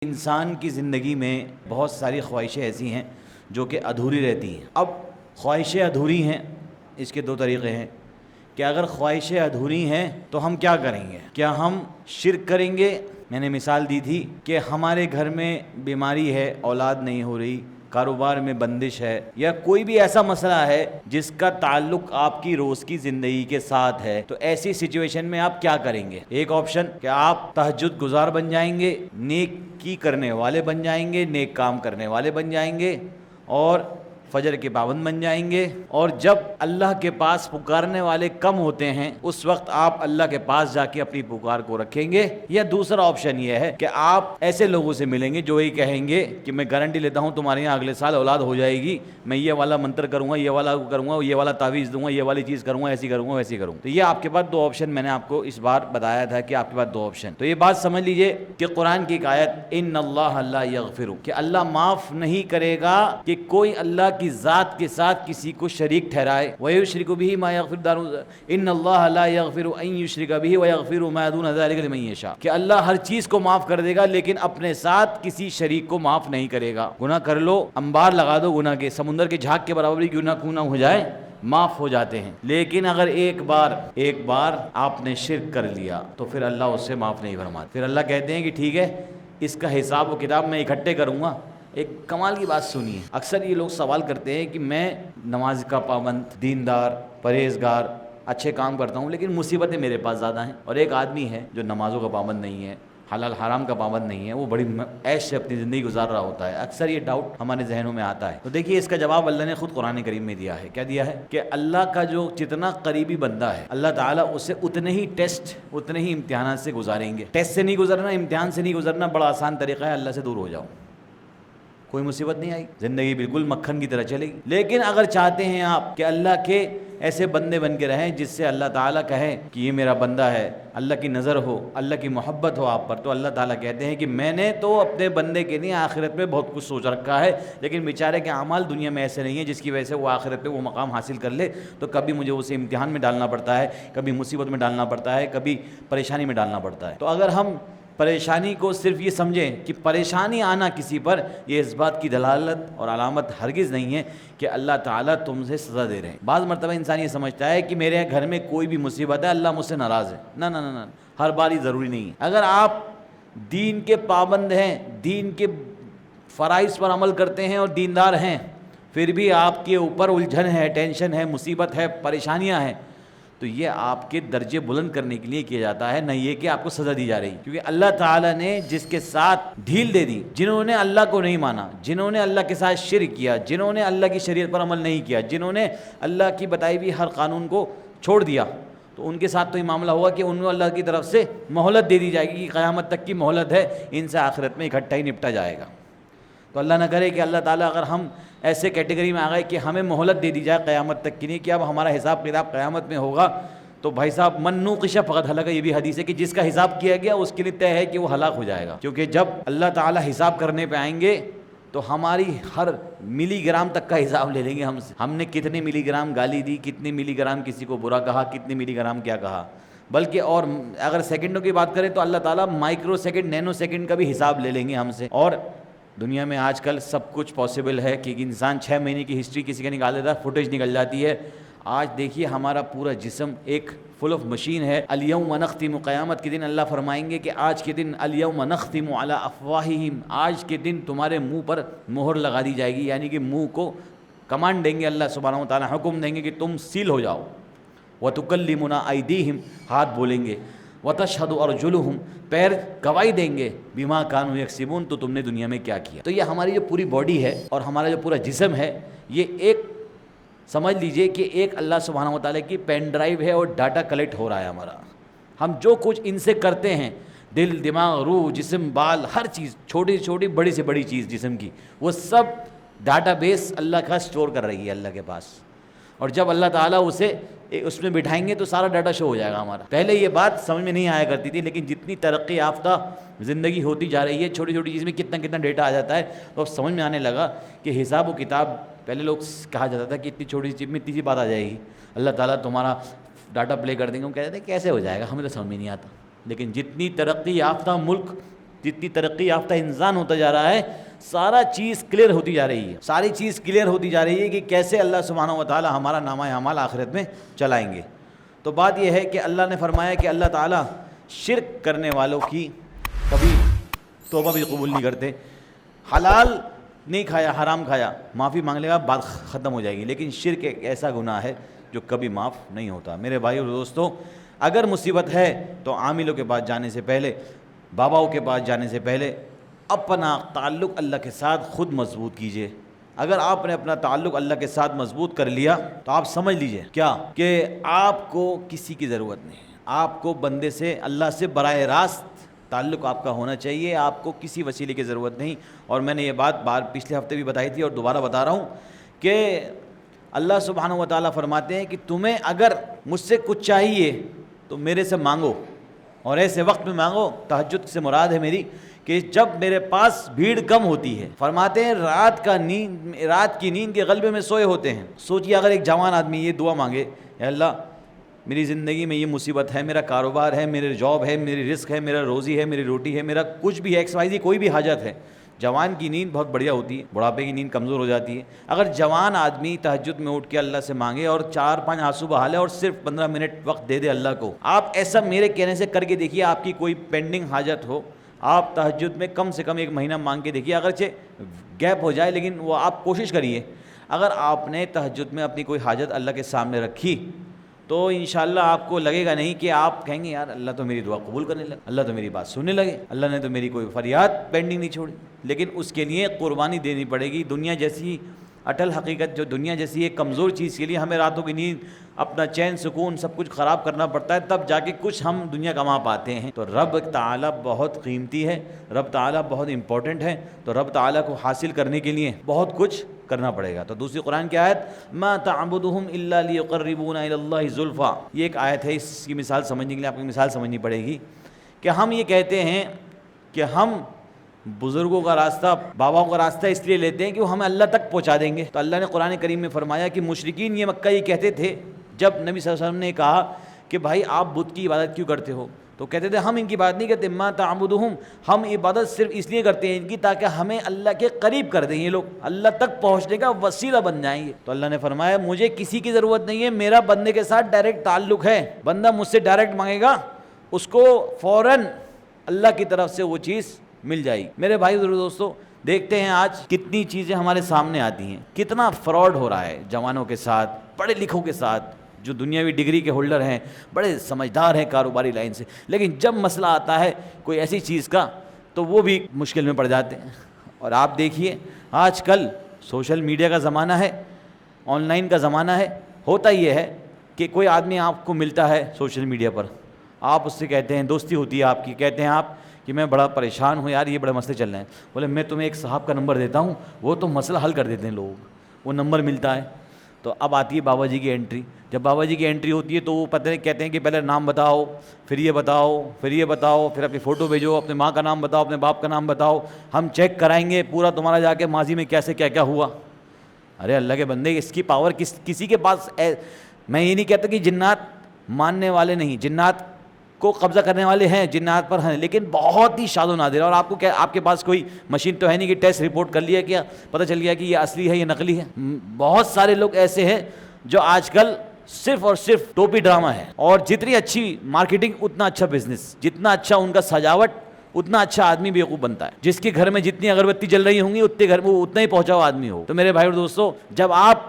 انسان کی زندگی میں بہت ساری خواہشیں ایسی ہیں جو کہ ادھوری رہتی ہیں۔ اب خواہشیں ادھوری ہیں، اس کے دو طریقے ہیں کہ اگر خواہشیں ادھوری ہیں تو ہم کیا کریں گے؟ کیا ہم شرک کریں گے؟ میں نے مثال دی تھی کہ ہمارے گھر میں بیماری ہے، اولاد نہیں ہو رہی، کاروبار میں بندش ہے، یا کوئی بھی ایسا مسئلہ ہے جس کا تعلق آپ کی روز کی زندگی کے ساتھ ہے، تو ایسی سچویشن میں آپ کیا کریں گے؟ ایک آپشن کہ آپ تہجد گزار بن جائیں گے، نیکی کرنے والے بن جائیں گے، نیک کام کرنے والے بن جائیں گے اور فجر کے پابند بن جائیں گے، اور جب اللہ کے پاس پکارنے والے کم ہوتے ہیں اس وقت آپ اللہ کے پاس جا کے اپنی پکار کو رکھیں گے۔ یا دوسرا آپشن یہ ہے کہ آپ ایسے لوگوں سے ملیں گے جو یہ کہیں گے کہ میں گارنٹی لیتا ہوں تمہارے یہاں اگلے سال اولاد ہو جائے گی، میں یہ والا منتر کروں گا، یہ والا کروں گا، یہ والا تعویذ دوں گا، یہ والی چیز کروں گا، ایسی کروں گا، ویسی کروں گا۔ تو یہ آپ کے پاس دو آپشن، میں نے آپ کو اس بار بتایا تھا کہ آپ کے پاس دو آپشن۔ تو یہ بات سمجھ لیجئے کہ قرآن کی ایک آیت ان اللہ لا یغفر، کہ اللہ معاف نہیں کرے گا کہ کوئی اللہ کی ذات کے ساتھ کسی کو شریک ٹھہرائے۔ وَيُشْرِكُ بِهِ مَا يَغْفِرُ إِنَّ اللَّهَ لَا يَغْفِرُ أَن يُشْرِكَ بِهِ وَيَغْفِرُ مَا دُونَ ذَلِكَ لِمَن يَشَاءُ، کہ اللہ ہر چیز کو معاف کر دے گا لیکن اپنے ساتھ کسی شریک کو معاف نہیں کرے گا۔ گناہ کر لو، انبار لگا دو گناہ کے، سمندر کے جھاگ کے برابر بھی گناہ کیوں نہ ہو جائے، معاف ہو جاتے ہیں۔ لیکن اگر ایک بار آپ نے شرک کر لیا تو پھر اللہ اس سے معاف نہیں فرماتا۔ پھر اللہ کہتے ہیں کہ ٹھیک ہے، اس کا حساب و کتاب میں اکٹھے کروں گا۔ ایک کمال کی بات سنیے، اکثر یہ لوگ سوال کرتے ہیں کہ میں نماز کا پابند، دیندار، پرہیزگار، اچھے کام کرتا ہوں لیکن مصیبتیں میرے پاس زیادہ ہیں، اور ایک آدمی ہے جو نمازوں کا پابند نہیں ہے، حلال حرام کا پابند نہیں ہے، وہ بڑی عیش سے اپنی زندگی گزار رہا ہوتا ہے۔ اکثر یہ ڈاؤٹ ہمارے ذہنوں میں آتا ہے۔ تو دیکھیے اس کا جواب اللہ نے خود قرآن کریم میں دیا ہے۔ کیا دیا ہے؟ کہ اللہ کا جو جتنا قریبی بندہ ہے اللہ تعالیٰ اسے اتنے ہی ٹیسٹ، اتنے ہی امتحانات سے گزاریں گے۔ ٹیسٹ سے نہیں گزرنا، امتحان سے نہیں گزرنا، بڑا آسان طریقہ ہے، اللہ سے دور ہو جاؤ، کوئی مصیبت نہیں آئی، زندگی بالکل مکھن کی طرح چلے گی۔ لیکن اگر چاہتے ہیں آپ کہ اللہ کے ایسے بندے بن کے رہیں جس سے اللہ تعالیٰ کہے کہ یہ میرا بندہ ہے، اللہ کی نظر ہو، اللہ کی محبت ہو آپ پر، تو اللہ تعالیٰ کہتے ہیں کہ میں نے تو اپنے بندے کے لیے آخرت میں بہت کچھ سوچ رکھا ہے، لیکن بیچارے کے اعمال دنیا میں ایسے نہیں ہیں جس کی وجہ سے وہ آخرت پہ وہ مقام حاصل کر لے، تو کبھی مجھے اسے امتحان میں ڈالنا پڑتا ہے، کبھی مصیبت میں ڈالنا پڑتا ہے، کبھی پریشانی میں ڈالنا پڑتا ہے۔ تو اگر ہم پریشانی کو صرف یہ سمجھیں کہ پریشانی آنا کسی پر یہ اس بات کی دلالت اور علامت ہرگز نہیں ہے کہ اللہ تعالیٰ تم سے سزا دے رہے ہیں۔ بعض مرتبہ انسان یہ سمجھتا ہے کہ میرے گھر میں کوئی بھی مصیبت ہے اللہ مجھ سے ناراض ہے۔ نہ نہ نہ، ہر بار یہ ضروری نہیں ہے۔ اگر آپ دین کے پابند ہیں، دین کے فرائض پر عمل کرتے ہیں اور دیندار ہیں، پھر بھی آپ کے اوپر الجھن ہے، ٹینشن ہے، مصیبت ہے، پریشانیاں ہیں، تو یہ آپ کے درجے بلند کرنے کے لیے کیا جاتا ہے، نہ یہ کہ آپ کو سزا دی جا رہی۔ کیونکہ اللہ تعالیٰ نے جس کے ساتھ ڈھیل دے دی، جنہوں نے اللہ کو نہیں مانا، جنہوں نے اللہ کے ساتھ شرک کیا، جنہوں نے اللہ کی شریعت پر عمل نہیں کیا، جنہوں نے اللہ کی بتائی ہوئی ہر قانون کو چھوڑ دیا، تو ان کے ساتھ تو یہ معاملہ ہوگا کہ ان کو اللہ کی طرف سے مہلت دے دی جائے گی کہ قیامت تک کی مہلت ہے، ان سے آخرت میں اکٹھا ہی نپٹا جائے گا۔ تو اللہ نہ کرے کہ اللہ تعالیٰ اگر ہم ایسے کیٹیگری میں آ گئے کہ ہمیں مہلت دے دی جائے قیامت تک کی نہیں، کہ اب ہمارا حساب کتاب قیامت میں ہوگا، تو بھائی صاحب من نوقش فقط ہلاک، یہ بھی حدیث ہے کہ جس کا حساب کیا گیا اس کے لیے طے ہے کہ وہ ہلاک ہو جائے گا۔ کیونکہ جب اللہ تعالیٰ حساب کرنے پہ آئیں گے تو ہماری ہر ملی گرام تک کا حساب لے لیں گے ہم سے، ہم نے کتنے ملی گرام گالی دی، کتنے ملی گرام کسی کو برا کہا، کتنے ملی گرام کیا کہا، بلکہ اور اگر سیکنڈوں کی بات کریں تو اللہ تعالیٰ مائکرو سیکنڈ، نینو سیکنڈ کا بھی حساب لے لیں گے ہم سے۔ اور دنیا میں آج کل سب کچھ پاسبل ہے کہ انسان 6 مہینے کی ہسٹری کسی کا نکال دیتا ہے، فوٹیج نکل جاتی ہے۔ آج دیکھیے ہمارا پورا جسم ایک فل آف مشین ہے۔ الیوم نختم، قیامت کے دن اللہ فرمائیں گے کہ آج کے دن الیوم نختم علی افواہہم، آج کے دن تمہارے منہ پر مہر لگا دی جائے گی، یعنی کہ منہ کو کمانڈ دیں گے اللہ سبحانہ و تعالیٰ، حکم دیں گے کہ تم سیل ہو جاؤ۔ وتکلمنا ایدیہم، ہاتھ بولیں گے، وتشہد ارجلہم، پیر گواہی دیں گے، بما کانوا یکسبون، تو تم نے دنیا میں کیا کیا۔ تو یہ ہماری جو پوری باڈی ہے اور ہمارا جو پورا جسم ہے، یہ ایک سمجھ لیجئے کہ ایک اللہ سبحانہ و تعالیٰ کی پین ڈرائیو ہے اور ڈاٹا کلیکٹ ہو رہا ہے ہمارا۔ ہم جو کچھ ان سے کرتے ہیں، دل، دماغ، روح، جسم، بال، ہر چیز، چھوٹی سے چھوٹی، بڑی سے بڑی چیز جسم کی، وہ سب ڈاٹا بیس اللہ کا اسٹور کر رہی ہے اللہ کے پاس۔ اور جب اللہ تعالیٰ اسے اس میں بٹھائیں گے تو سارا ڈاٹا شو ہو جائے گا ہمارا۔ پہلے یہ بات سمجھ میں نہیں آیا کرتی تھی، لیکن جتنی ترقی یافتہ زندگی ہوتی جا رہی ہے، چھوٹی چھوٹی چیز میں کتنا ڈیٹا آ جاتا ہے، تو اب سمجھ میں آنے لگا کہ حساب و کتاب، پہلے لوگ کہا جاتا تھا کہ اتنی چھوٹی سی چیز میں اتنی سی بات آ جائے گی، اللہ تعالیٰ تمہارا ڈاٹا پلے کر دیں گے۔ ہم کہتے تھے کیسے ہو جائے گا، ہمیں تو سمجھ میں نہیں آتا۔ لیکن جتنی ترقی یافتہ ملک جتنی ترقی یافتہ انسان ہوتا جا رہا ہے سارا چیز کلیئر ہوتی جا رہی ہے، ساری چیز کلیئر ہوتی جا رہی ہے کہ کیسے اللہ سبحانہ و تعالی ہمارا نامہ اعمال آخرت میں چلائیں گے۔ تو بات یہ ہے کہ اللہ نے فرمایا کہ اللہ تعالیٰ شرک کرنے والوں کی کبھی توبہ بھی قبول نہیں کرتے۔ حلال نہیں کھایا، حرام کھایا، معافی مانگ لے گا، بات ختم ہو جائے گی، لیکن شرک ایک ایسا گناہ ہے جو کبھی معاف نہیں ہوتا۔ میرے بھائی اور دوستو، اگر مصیبت ہے تو عاملوں کے پاس جانے سے پہلے، باباؤں کے پاس جانے سے پہلے اپنا تعلق اللہ کے ساتھ خود مضبوط کیجئے۔ اگر آپ نے اپنا تعلق اللہ کے ساتھ مضبوط کر لیا تو آپ سمجھ لیجئے کیا کہ آپ کو کسی کی ضرورت نہیں ہے، آپ کو بندے سے، اللہ سے براہ راست تعلق آپ کا ہونا چاہیے، آپ کو کسی وسیلے کی ضرورت نہیں۔ اور میں نے یہ بات پچھلے ہفتے بھی بتائی تھی اور دوبارہ بتا رہا ہوں کہ اللہ سبحانہ و تعالیٰ فرماتے ہیں کہ تمہیں اگر مجھ سے کچھ چاہیے تو میرے سے مانگو، اور ایسے وقت میں مانگو، تہجد سے مراد ہے میری کہ جب میرے پاس بھیڑ کم ہوتی ہے۔ فرماتے ہیں رات کی نیند کے غلبے میں سوئے ہوتے ہیں۔ سوچیے اگر ایک جوان آدمی یہ دعا مانگے، اے اللہ میری زندگی میں یہ مصیبت ہے، میرا کاروبار ہے، میرے جاب ہے، میری رزق ہے، میرا روزی ہے، میری روٹی ہے، میرا کچھ بھی ایکس وائی زی کوئی بھی حاجت ہے۔ جوان کی نیند بہت بڑھیا ہوتی ہے، بڑھاپے کی نیند کمزور ہو جاتی ہے۔ اگر جوان آدمی تہجد میں اٹھ کے اللہ سے مانگے اور 4-5 آنسو بہا لے اور صرف 15 منٹ وقت دے دے اللہ کو، آپ ایسا میرے کہنے سے کر کے دیکھیے، آپ کی کوئی پینڈنگ حاجت ہو، آپ تہجد میں کم سے کم 1 مہینہ مانگ کے دیکھیے، اگرچہ گیپ ہو جائے لیکن وہ آپ کوشش کریے۔ اگر آپ نے تہجد میں اپنی کوئی حاجت اللہ کے سامنے رکھی تو انشاءاللہ آپ کو لگے گا نہیں کہ آپ کہیں گے یار اللہ تو میری دعا قبول کرنے لگا، اللہ تو میری بات سننے لگے، اللہ نے تو میری کوئی فریاد پینڈنگ نہیں چھوڑی۔ لیکن اس کے لیے قربانی دینی پڑے گی۔ دنیا جیسی اٹل حقیقت، جو دنیا جیسی ایک کمزور چیز کے لیے ہمیں راتوں کی نیند، اپنا چین سکون سب کچھ خراب کرنا پڑتا ہے، تب جا کے کچھ ہم دنیا کما پاتے ہیں۔ تو رب تعالیٰ بہت قیمتی ہے، رب تعالیٰ بہت امپورٹنٹ ہے، تو رب تعالیٰ کو حاصل کرنے کے لیے بہت کچھ کرنا پڑے گا۔ تو دوسری قرآن کی آیت ما تعبدهم الا ليقربونا الى الله زلفا، یہ ایک آیت ہے، اس کی مثال سمجھنے کے لیے آپ کو مثال سمجھنی پڑے گی کہ ہم یہ کہتے ہیں کہ ہم بزرگوں کا راستہ، باباؤں کا راستہ اس لیے لیتے ہیں کہ وہ ہمیں اللہ تک پہنچا دیں گے۔ تو اللہ نے قرآن کریم میں فرمایا کہ مشرکین یہ مکہ یہ کہتے تھے جب نبی صلی اللہ علیہ وسلم نے کہا کہ بھائی آپ بت کی عبادت کیوں کرتے ہو، تو کہتے تھے ہم ان کی بات نہیں کرتے، ما تعبدهم، ہم عبادت صرف اس لیے کرتے ہیں ان کی تاکہ ہمیں اللہ کے قریب کر دیں، یہ لوگ اللہ تک پہنچنے کا وسیلہ بن جائیں گے۔ تو اللہ نے فرمایا مجھے کسی کی ضرورت نہیں ہے، میرا بندے کے ساتھ ڈائریکٹ تعلق ہے، بندہ مجھ سے ڈائریکٹ مانگے گا اس کو فوراً اللہ کی طرف سے وہ چیز مل جائے گی۔ میرے بھائی اور دوستو، دیکھتے ہیں آج کتنی چیزیں ہمارے سامنے آتی ہیں، کتنا فراڈ ہو رہا ہے جوانوں کے ساتھ، پڑھے لکھوں کے ساتھ، جو دنیاوی ڈگری کے ہولڈر ہیں، بڑے سمجھدار ہیں کاروباری لائن سے، لیکن جب مسئلہ آتا ہے کوئی ایسی چیز کا تو وہ بھی مشکل میں پڑ جاتے ہیں۔ اور آپ دیکھیے آج کل سوشل میڈیا کا زمانہ ہے، آن لائن کا زمانہ ہے، ہوتا یہ ہے کہ کوئی آدمی آپ کو ملتا ہے سوشل میڈیا پر، آپ اس سے کہتے ہیں، دوستی ہوتی ہے آپ کی، کہتے ہیں آپ کہ میں بڑا پریشان ہوں یار، یہ بڑے مسئلے چل رہے ہیں، بولے میں تمہیں ایک صاحب کا نمبر دیتا ہوں، وہ تو مسئلہ حل کر دیتے ہیں لوگ، وہ نمبر ملتا ہے۔ تو اب آتی ہے بابا جی کی انٹری، جب بابا جی کی انٹری ہوتی ہے تو وہ پتہ کہتے ہیں کہ پہلے نام بتاؤ، پھر یہ بتاؤ، پھر یہ بتاؤ، پھر اپنی فوٹو بھیجو، اپنے ماں کا نام بتاؤ، اپنے باپ کا نام بتاؤ، ہم چیک کرائیں گے پورا تمہارا جا کے ماضی میں کیسے کیا کیا ہوا۔ ارے اللہ کے بندے، اس کی پاور کسی کے پاس میں یہ نہیں کہتا کہ جنات ماننے والے نہیں، جنات کو قبضہ کرنے والے ہیں، جنات پر ہیں، لیکن بہت ہی شاذ و نادر۔ اور آپ کو کیا، آپ کے پاس کوئی مشین تو ہے نہیں کہ ٹیسٹ رپورٹ کر لیا، کیا پتہ چل گیا کہ یہ اصلی ہے یہ نقلی ہے۔ بہت سارے لوگ ایسے ہیں جو آج کل صرف اور صرف ٹوپی ڈرامہ ہے، اور جتنی اچھی مارکیٹنگ اتنا اچھا بزنس، جتنا اچھا ان کا سجاوٹ اتنا اچھا آدمی بیوقوف بنتا ہے۔ جس کے گھر میں جتنی اگربتی جل رہی ہوں گی اتنے گھر میں اتنا ہی پہنچا ہوا آدمی ہو۔ تو میرے بھائی اور دوستو، جب آپ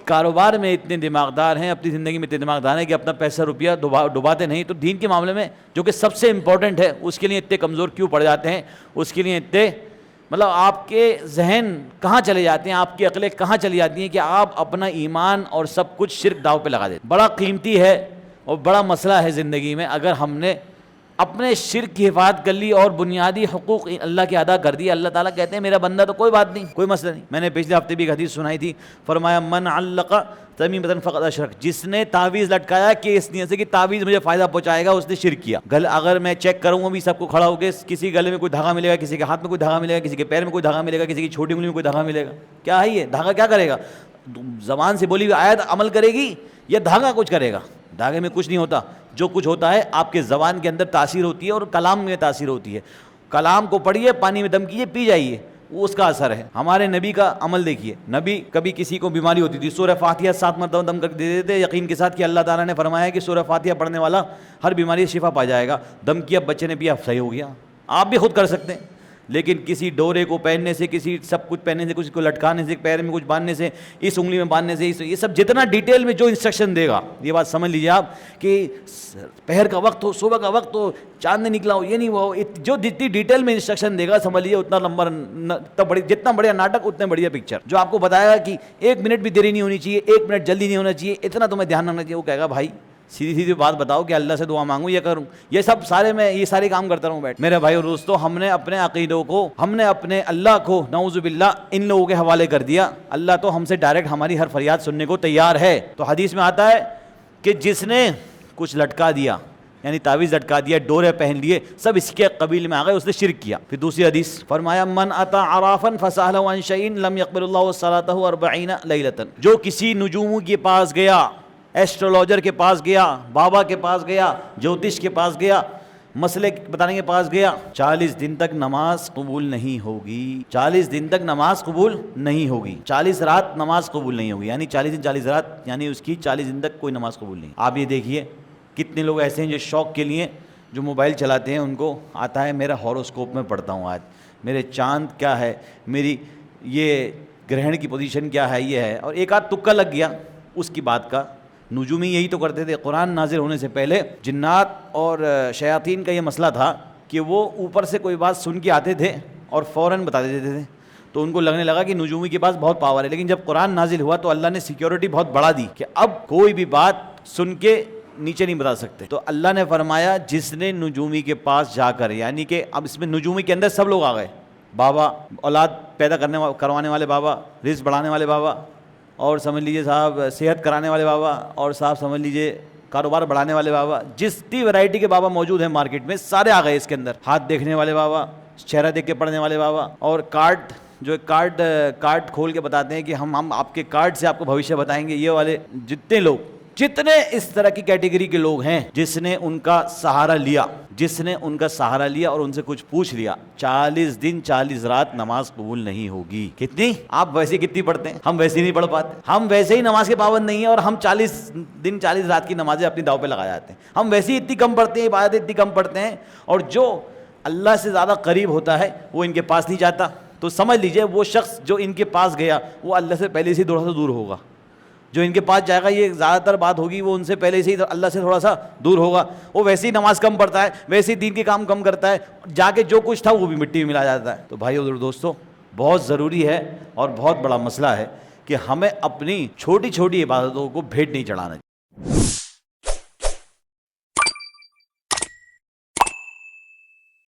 کاروبار میں اتنے دماغدار ہیں، اپنی زندگی میں اتنے دماغدار ہیں کہ اپنا پیسہ روپیہ ڈباتے نہیں، تو دین کے معاملے میں جو کہ سب سے امپورٹنٹ ہے اس کے لیے اتنے کمزور کیوں پڑ جاتے ہیں؟ اس کے لیے اتنے مطلب آپ کے ذہن کہاں چلے جاتے ہیں، آپ کی عقلیں کہاں چلی جاتی ہیں کہ آپ اپنا ایمان اور سب کچھ شرک داؤ پہ لگا دیتے ہیں۔ بڑا قیمتی ہے اور بڑا مسئلہ ہے زندگی میں، اگر ہم نے اپنے شرک کی حفاظت کر لی اور بنیادی حقوق اللہ کے ادا کر دی۔ اللہ تعالیٰ کہتے ہیں میرا بندہ تو کوئی بات نہیں، کوئی مسئلہ نہیں۔ میں نے پچھلے ہفتے بھی ایک حدیث سنائی تھی، فرمایا من علق تمیمۃ فقد اشرک، جس نے تعویذ لٹکایا کہ اس نیت سے کہ تعویذ مجھے فائدہ پہنچائے گا، اس نے شرک کیا۔ اگر میں چیک کروں گا بھی سب کو کھڑا ہو کے، کسی گلے میں کوئی دھاگا ملے گا، کسی کے ہاتھ میں کوئی دھاگا ملے گا، کسی کے پیر میں کوئی دھاگا ملے گا، کسی کی چھوٹی انگلی میں کوئی دھاگا ملے گا، کیا ہے یہ دھاگا؟ کیا کرے گا؟ زبان سے بولی ہوئی آیت عمل کرے گی یا دھاگا کچھ کرے گا؟ دھاگے میں کچھ نہیں ہوتا، جو کچھ ہوتا ہے آپ کے زبان کے اندر تاثیر ہوتی ہے اور کلام میں تاثیر ہوتی ہے۔ کلام کو پڑھیے، پانی میں دم کیجیے، پی جائیے، وہ اس کا اثر ہے۔ ہمارے نبی کا عمل دیکھیے، نبی کبھی کسی کو بیماری ہوتی تھی سورہ فاتحہ 7 مرتبہ دم کر دے دیتے تھے، یقین کے ساتھ کہ اللہ تعالیٰ نے فرمایا کہ سورہ فاتحہ پڑھنے والا ہر بیماری سے شفا پا جائے گا۔ دم کیا، بچے نے پیا، صحیح ہو گیا۔ آپ بھی خود کر سکتے ہیں، لیکن کسی ڈورے کو پہننے سے، کسی سب کچھ پہننے سے، کسی کو لٹکانے سے، پیر میں کچھ باندھنے سے، اس انگلی میں باندھنے سے، یہ سب جتنا ڈیٹیل میں جو انسٹرکشن دے گا، یہ بات سمجھ لیجیے آپ کہ پہر کا وقت ہو، صبح کا وقت ہو، چاند نکلا ہو، یہ نہیں وہ جو جتنی ڈیٹیل میں انسٹرکشن دے گا، سمجھ لیجیے اتنا لمبا، جتنا بڑھیا ناٹک اتنے بڑھیا پکچر۔ جو آپ کو بتائے گا کہ 1 منٹ بھی دیری نہیں ہونی چاہیے، 1 منٹ جلدی نہیں ہونا چاہیے، اتنا تمہیں دھیان رکھنا چاہیے، وہ کہے گا بھائی سیدھی سیدھی بات بتاؤ کہ اللہ سے دعا مانگوں یا کروں، یہ سب سارے میں یہ سارے کام کرتا رہوں بیٹھ۔ میرے بھائی اور دوستو، ہم نے اپنے عقیدوں کو، ہم نے اپنے اللہ کو نعوذ باللہ ان لوگوں کے حوالے کر دیا۔ اللہ تو ہم سے ڈائریکٹ ہماری ہر فریاد سننے کو تیار ہے۔ تو حدیث میں آتا ہے کہ جس نے کچھ لٹکا دیا، یعنی تعویذ لٹکا دیا، ڈورے پہن لیے، سب اس کے قبیل میں آ گئے، اس نے شرک کیا۔ پھر دوسری حدیث فرمایا من اتا عرافا فسأله عن شيء لم يقبل الله صلاته 40 ليلة، جو کسی نجوموں کے پاس گیا، ایسٹرولوجر کے پاس گیا، بابا کے پاس گیا، جوتش کے پاس گیا، مسئلے بتانے کے پاس گیا، 40 دن تک نماز قبول نہیں ہوگی، 40 دن تک نماز قبول نہیں ہوگی، 40 رات نماز قبول نہیں ہوگی، یعنی 40 دن 40 رات، یعنی اس کی 40 دن تک کوئی نماز قبول نہیں۔ آپ یہ دیکھیے کتنے لوگ ایسے ہیں جو شوق کے لیے جو موبائل چلاتے ہیں، ان کو آتا ہے میرا ہاروسکوپ میں پڑھتا ہوں، آج میرے چاند کیا ہے، میری یہ گرہن کی پوزیشن کیا ہے، یہ ہے، اور ایک آدھ تکا لگ گیا اس کی بات کا۔ نجومی یہی تو کرتے تھے، قرآن نازل ہونے سے پہلے جنات اور شیاطین کا یہ مسئلہ تھا کہ وہ اوپر سے کوئی بات سن کے آتے تھے اور فوراً بتا دیتے تھے، تو ان کو لگنے لگا کہ نجومی کے پاس بہت پاور ہے۔ لیکن جب قرآن نازل ہوا تو اللہ نے سیکیورٹی بہت بڑھا دی کہ اب کوئی بھی بات سن کے نیچے نہیں بتا سکتے۔ تو اللہ نے فرمایا جس نے نجومی کے پاس جا کر، یعنی کہ اب اس میں نجومی کے اندر سب لوگ آ گئے، بابا، اولاد پیدا کروانے والے بابا، رزق بڑھانے والے بابا، اور سمجھ لیجئے صاحب صحت کرانے والے بابا، اور صاحب سمجھ لیجئے کاروبار بڑھانے والے بابا، جتنی ورائٹی کے بابا موجود ہیں مارکیٹ میں سارے آ گئے اس کے اندر۔ ہاتھ دیکھنے والے بابا، چہرہ دیکھ کے پڑھنے والے بابا، اور کارڈ کھول کے بتاتے ہیں کہ ہم آپ کے کارڈ سے آپ کو بھوشیہ بتائیں گے، یہ والے جتنے لوگ، جتنے اس طرح کی کیٹیگری کے لوگ ہیں، جس نے ان کا سہارا لیا اور ان سے کچھ پوچھ لیا، 40 دن 40 رات نماز قبول نہیں ہوگی۔ کتنی؟ آپ ویسے کتنی پڑھتے ہیں؟ ہم ویسے نہیں پڑھ پاتے، ہم ویسے ہی نماز کے پابند نہیں ہیں، اور ہم 40 دن 40 رات کی نمازیں اپنی داؤ پہ لگا جاتے ہیں۔ ہم ویسے ہی اتنی کم پڑھتے ہیں، عبادتیں اتنی کم پڑھتے ہیں، اور جو اللہ سے زیادہ قریب ہوتا ہے وہ ان کے پاس نہیں جاتا۔ تو سمجھ لیجئے وہ شخص جو ان کے پاس گیا وہ اللہ سے پہلے سے تھوڑا سا دور ہوگا، جو ان کے پاس جائے گا، یہ زیادہ تر بات ہوگی وہ ان سے پہلے سے ہی اللہ سے تھوڑا سا دور ہوگا، وہ ویسے ہی نماز کم پڑھتا ہے، ویسے ہی دین کے کام کم کرتا ہے، جا کے جو کچھ تھا وہ بھی مٹی میں ملا جاتا ہے۔ تو بھائی اور دوستو، بہت ضروری ہے اور بہت بڑا مسئلہ ہے کہ ہمیں اپنی چھوٹی چھوٹی عبادتوں کو بھیٹ نہیں چڑھانا۔